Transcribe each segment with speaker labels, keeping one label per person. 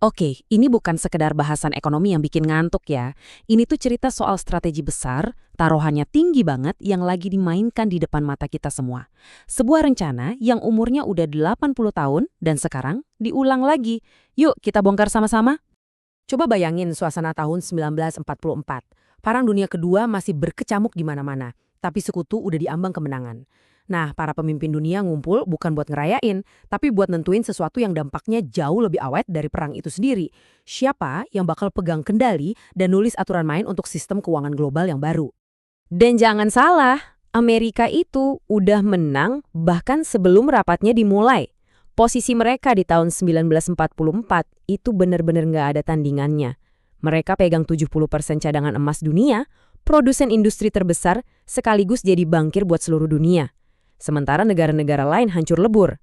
Speaker 1: Oke, ini bukan sekedar bahasan ekonomi yang bikin ngantuk ya. Ini tuh cerita soal strategi besar, taruhannya tinggi banget yang lagi dimainkan di depan mata kita semua. Sebuah rencana yang umurnya udah 80 tahun dan sekarang diulang lagi. Yuk kita bongkar sama-sama. Coba bayangin suasana tahun 1944. Perang Dunia Kedua masih berkecamuk di mana-mana, tapi sekutu udah diambang kemenangan. Nah, para pemimpin dunia ngumpul bukan buat ngerayain, tapi buat nentuin sesuatu yang dampaknya jauh lebih awet dari perang itu sendiri. Siapa yang bakal pegang kendali dan nulis aturan main untuk sistem keuangan global yang baru. Dan jangan salah, Amerika itu udah menang bahkan sebelum rapatnya dimulai. Posisi mereka di tahun 1944 itu benar-benar nggak ada tandingannya. Mereka pegang 70% cadangan emas dunia, produsen industri terbesar, sekaligus jadi bankir buat seluruh dunia. Sementara negara-negara lain hancur lebur.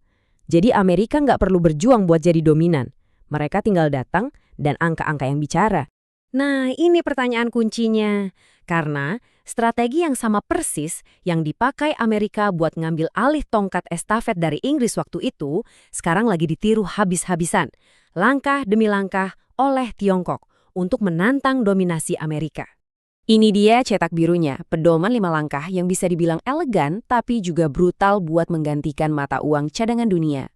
Speaker 1: Jadi Amerika nggak perlu berjuang buat jadi dominan. Mereka tinggal datang dan angka-angka yang bicara. Nah, ini pertanyaan kuncinya. Karena strategi yang sama persis yang dipakai Amerika buat ngambil alih tongkat estafet dari Inggris waktu itu, sekarang lagi ditiru habis-habisan. Langkah demi langkah oleh Tiongkok untuk menantang dominasi Amerika. Ini dia cetak birunya, pedoman 5 langkah yang bisa dibilang elegan tapi juga brutal buat menggantikan mata uang cadangan dunia.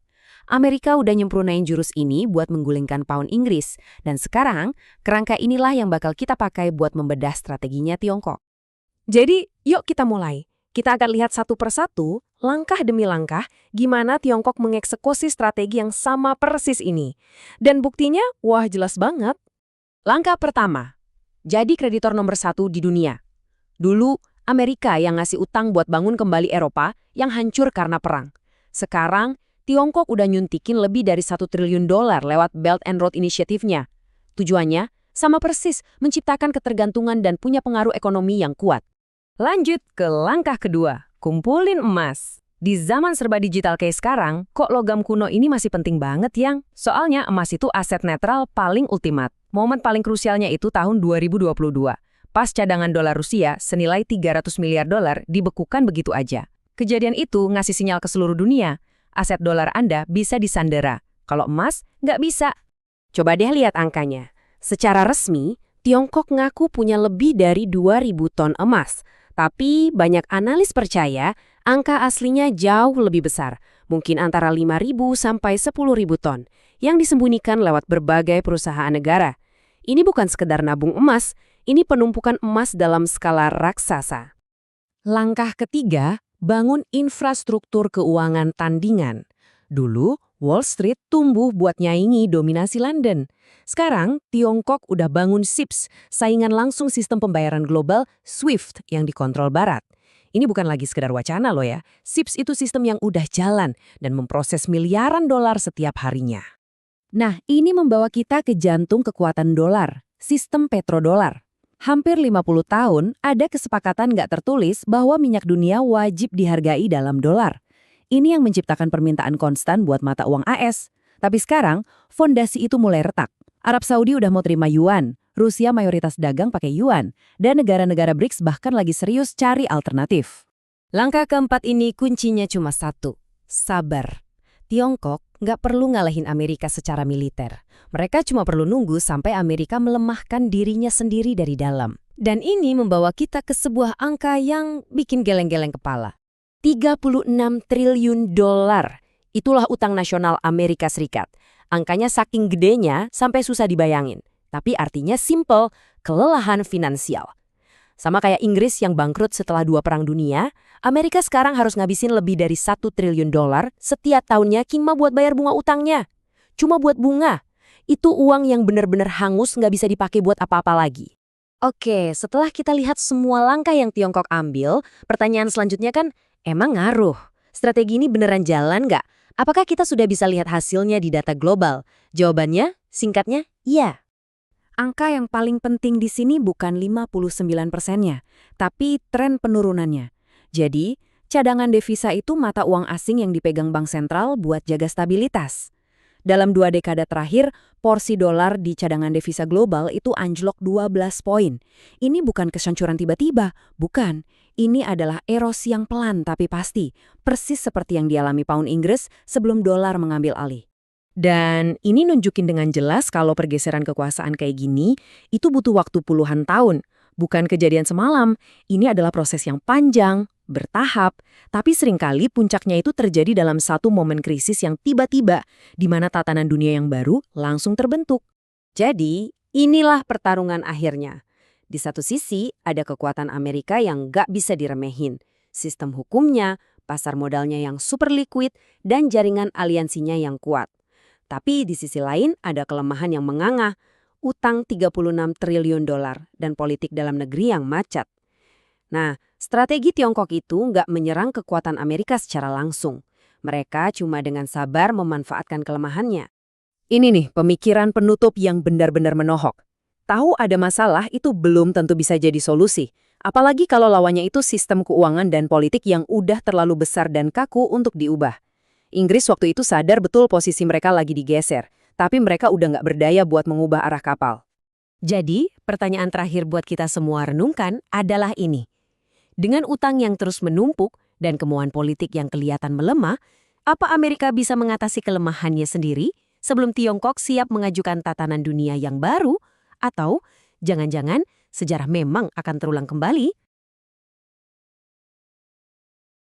Speaker 1: Amerika udah nyempurnain jurus ini buat menggulingkan pound Inggris, dan sekarang kerangka inilah yang bakal kita pakai buat membedah strateginya Tiongkok. Jadi, yuk kita mulai. Kita akan lihat satu persatu, langkah demi langkah, gimana Tiongkok mengeksekusi strategi yang sama persis ini. Dan buktinya, wah jelas banget. Langkah pertama. Jadi kreditor nomor 1 di dunia. Dulu, Amerika yang ngasih utang buat bangun kembali Eropa yang hancur karena perang. Sekarang, Tiongkok udah nyuntikin lebih dari $1 triliun lewat Belt and Road Initiative-nya. Tujuannya, sama persis, menciptakan ketergantungan dan punya pengaruh ekonomi yang kuat. Lanjut ke langkah kedua, kumpulin emas. Di zaman serba digital kayak sekarang, kok logam kuno ini masih penting banget, Yang? Soalnya emas itu aset netral paling ultimat. Momen paling krusialnya itu tahun 2022. Pas cadangan dolar Rusia senilai $300 miliar dibekukan begitu aja. Kejadian itu ngasih sinyal ke seluruh dunia. Aset dolar Anda bisa disandera. Kalau emas, nggak bisa. Coba deh lihat angkanya. Secara resmi, Tiongkok ngaku punya lebih dari 2.000 ton emas. Tapi banyak analis percaya angka aslinya jauh lebih besar, mungkin antara 5.000 sampai 10.000 ton, yang disembunyikan lewat berbagai perusahaan negara. Ini bukan sekedar nabung emas, ini penumpukan emas dalam skala raksasa. Langkah ketiga, bangun infrastruktur keuangan tandingan. Dulu, Wall Street tumbuh buat nyaingi dominasi London. Sekarang, Tiongkok udah bangun SIPS, saingan langsung sistem pembayaran global SWIFT yang dikontrol Barat. Ini bukan lagi sekedar wacana loh ya. SIPS itu sistem yang udah jalan dan memproses miliaran dolar setiap harinya. Nah, ini membawa kita ke jantung kekuatan dolar, sistem petrodolar. Hampir 50 tahun, ada kesepakatan nggak tertulis bahwa minyak dunia wajib dihargai dalam dolar. Ini yang menciptakan permintaan konstan buat mata uang AS. Tapi sekarang, fondasi itu mulai retak. Arab Saudi udah mau terima yuan, Rusia mayoritas dagang pakai yuan, dan negara-negara BRICS bahkan lagi serius cari alternatif. Langkah keempat ini kuncinya cuma satu, sabar. Tiongkok nggak perlu ngalahin Amerika secara militer. Mereka cuma perlu nunggu sampai Amerika melemahkan dirinya sendiri dari dalam. Dan ini membawa kita ke sebuah angka yang bikin geleng-geleng kepala. $36 triliun. Itulah utang nasional Amerika Serikat. Angkanya saking gedenya sampai susah dibayangin. Tapi artinya simple, kelelahan finansial. Sama kayak Inggris yang bangkrut setelah 2 perang dunia, Amerika sekarang harus ngabisin lebih dari $1 triliun setiap tahunnya cuma buat bayar bunga utangnya. Cuma buat bunga. Itu uang yang benar-benar hangus nggak bisa dipakai buat apa-apa lagi. Oke, setelah kita lihat semua langkah yang Tiongkok ambil, pertanyaan selanjutnya kan, emang ngaruh? Strategi ini beneran jalan nggak? Apakah kita sudah bisa lihat hasilnya di data global? Jawabannya, singkatnya, iya. Angka yang paling penting di sini bukan 59%-nya, tapi tren penurunannya. Jadi, cadangan devisa itu mata uang asing yang dipegang bank sentral buat jaga stabilitas. Dalam 2 dekade terakhir, porsi dolar di cadangan devisa global itu anjlok 12 poin. Ini bukan kehancuran tiba-tiba, bukan. Ini adalah erosi yang pelan tapi pasti, persis seperti yang dialami pound Inggris sebelum dolar mengambil alih. Dan ini nunjukin dengan jelas kalau pergeseran kekuasaan kayak gini, itu butuh waktu puluhan tahun. Bukan kejadian semalam, ini adalah proses yang panjang, bertahap, tapi seringkali puncaknya itu terjadi dalam satu momen krisis yang tiba-tiba, di mana tatanan dunia yang baru langsung terbentuk. Jadi, inilah pertarungan akhirnya. Di satu sisi, ada kekuatan Amerika yang nggak bisa diremehin. Sistem hukumnya, pasar modalnya yang super liquid, dan jaringan aliansinya yang kuat. Tapi di sisi lain ada kelemahan yang menganga, utang 36 triliun dolar dan politik dalam negeri yang macet. Nah, strategi Tiongkok itu nggak menyerang kekuatan Amerika secara langsung. Mereka cuma dengan sabar memanfaatkan kelemahannya. Ini nih pemikiran penutup yang benar-benar menohok. Tahu ada masalah itu belum tentu bisa jadi solusi. Apalagi kalau lawannya itu sistem keuangan dan politik yang udah terlalu besar dan kaku untuk diubah. Inggris waktu itu sadar betul posisi mereka lagi digeser, tapi mereka udah nggak berdaya buat mengubah arah kapal. Jadi, pertanyaan terakhir buat kita semua renungkan adalah ini. Dengan utang yang terus menumpuk dan kemauan politik yang kelihatan melemah, apa Amerika bisa mengatasi kelemahannya sendiri sebelum Tiongkok siap mengajukan tatanan dunia yang baru? Atau jangan-jangan sejarah memang akan terulang kembali